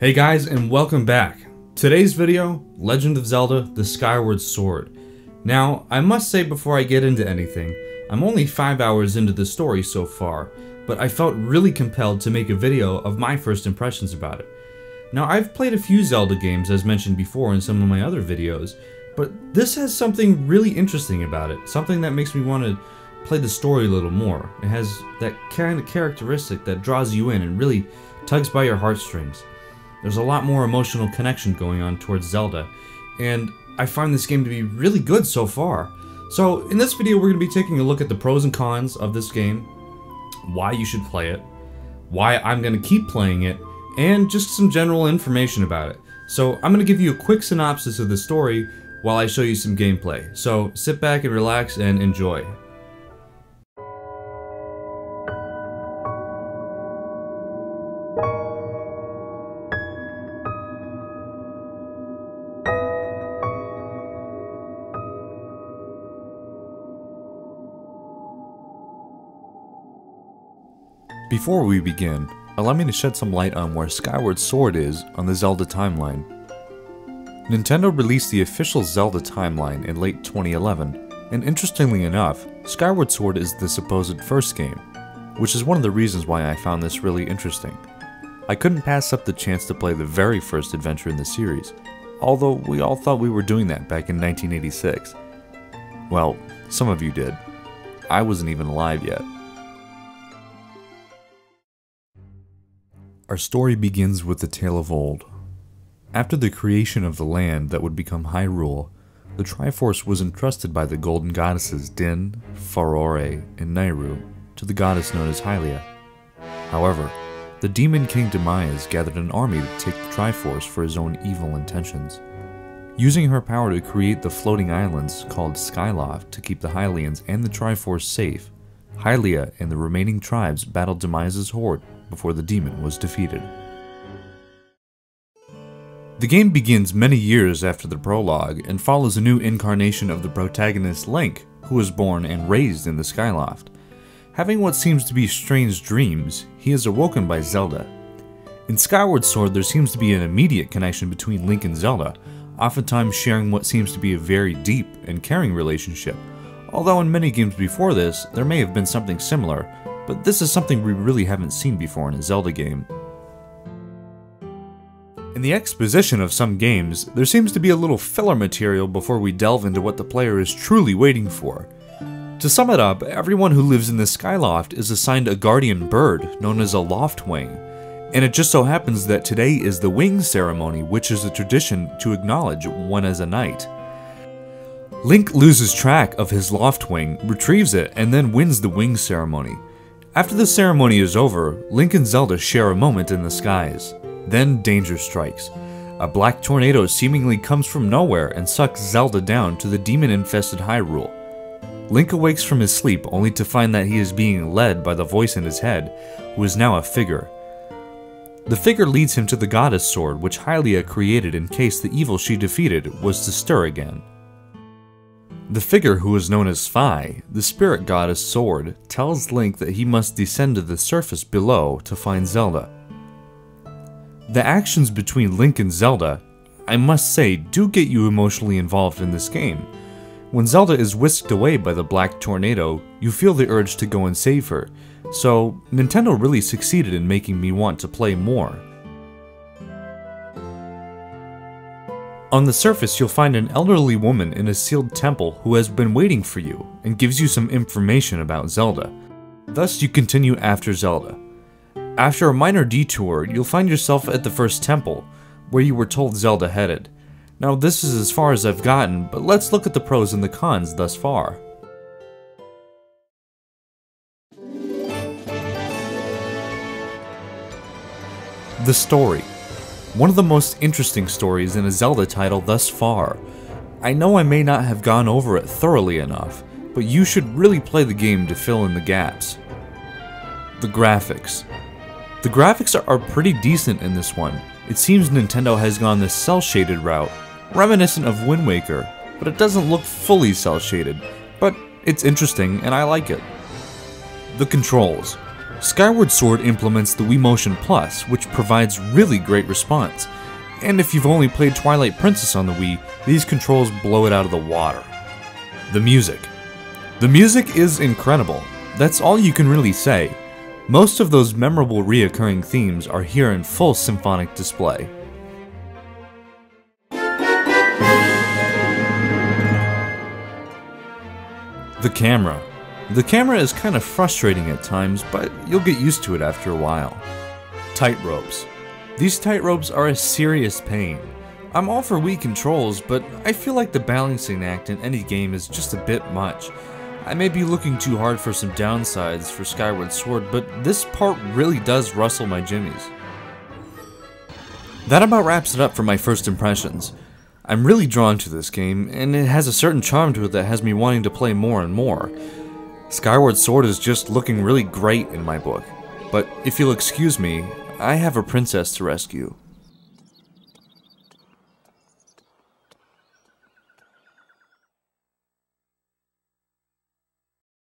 Hey guys, and welcome back. Today's video, Legend of Zelda: The Skyward Sword. Now, I must say before I get into anything, I'm only 5 hours into the story so far, but I felt really compelled to make a video of my first impressions about it. Now, I've played a few Zelda games as mentioned before in some of my other videos, but this has something really interesting about it, something that makes me want to play the story a little more. It has that kind of characteristic that draws you in and really tugs by your heartstrings. There's a lot more emotional connection going on towards Zelda, and I find this game to be really good so far. So in this video we're going to be taking a look at the pros and cons of this game, why you should play it, why I'm going to keep playing it, and just some general information about it. So I'm going to give you a quick synopsis of the story while I show you some gameplay. So sit back and relax and enjoy. Before we begin, allow me to shed some light on where Skyward Sword is on the Zelda timeline. Nintendo released the official Zelda timeline in late 2011, and interestingly enough, Skyward Sword is the supposed first game, which is one of the reasons why I found this really interesting. I couldn't pass up the chance to play the very first adventure in the series, although we all thought we were doing that back in 1986. Well, some of you did. I wasn't even alive yet. Our story begins with the tale of old. After the creation of the land that would become Hyrule, the Triforce was entrusted by the golden goddesses Din, Farore, and Nayru to the goddess known as Hylia. However, the demon king Demayas gathered an army to take the Triforce for his own evil intentions. Using her power to create the floating islands called Skyloft to keep the Hylians and the Triforce safe, Hylia and the remaining tribes battled Demayas' horde before the demon was defeated. The game begins many years after the prologue and follows a new incarnation of the protagonist Link, who was born and raised in the Skyloft. Having what seems to be strange dreams, he is awoken by Zelda. In Skyward Sword, there seems to be an immediate connection between Link and Zelda, oftentimes sharing what seems to be a very deep and caring relationship, although in many games before this, there may have been something similar, but this is something we really haven't seen before in a Zelda game. In the exposition of some games, there seems to be a little filler material before we delve into what the player is truly waiting for. To sum it up, everyone who lives in the Skyloft is assigned a guardian bird known as a Loftwing, and it just so happens that today is the wing ceremony, which is a tradition to acknowledge one as a knight. Link loses track of his Loftwing, retrieves it, and then wins the wing ceremony. After the ceremony is over, Link and Zelda share a moment in the skies. Then danger strikes. A black tornado seemingly comes from nowhere and sucks Zelda down to the demon-infested Hyrule. Link awakes from his sleep only to find that he is being led by the voice in his head, who is now a figure. The figure leads him to the goddess sword, which Hylia created in case the evil she defeated was to stir again. The figure, who is known as Phi, the spirit goddess sword, tells Link that he must descend to the surface below to find Zelda. The actions between Link and Zelda, I must say, do get you emotionally involved in this game. When Zelda is whisked away by the black tornado, you feel the urge to go and save her, so Nintendo really succeeded in making me want to play more. On the surface, you'll find an elderly woman in a sealed temple who has been waiting for you and gives you some information about Zelda. Thus, you continue after Zelda. After a minor detour, you'll find yourself at the first temple, where you were told Zelda headed. Now, this is as far as I've gotten, but let's look at the pros and the cons thus far. The story. One of the most interesting stories in a Zelda title thus far. I know I may not have gone over it thoroughly enough, but you should really play the game to fill in the gaps. The graphics. The graphics are pretty decent in this one. It seems Nintendo has gone the cel-shaded route, reminiscent of Wind Waker, but it doesn't look fully cel-shaded, but it's interesting and I like it. The controls. Skyward Sword implements the Wii Motion Plus, which provides really great response. And if you've only played Twilight Princess on the Wii, these controls blow it out of the water. The music. The music is incredible. That's all you can really say. Most of those memorable reoccurring themes are here in full symphonic display. The camera. The camera is kind of frustrating at times, but you'll get used to it after a while. Tightropes. These tightropes are a serious pain. I'm all for Wii controls, but I feel like the balancing act in any game is just a bit much. I may be looking too hard for some downsides for Skyward Sword, but this part really does rustle my jimmies. That about wraps it up for my first impressions. I'm really drawn to this game, and it has a certain charm to it that has me wanting to play more and more. Skyward Sword is just looking really great in my book, but if you'll excuse me, I have a princess to rescue.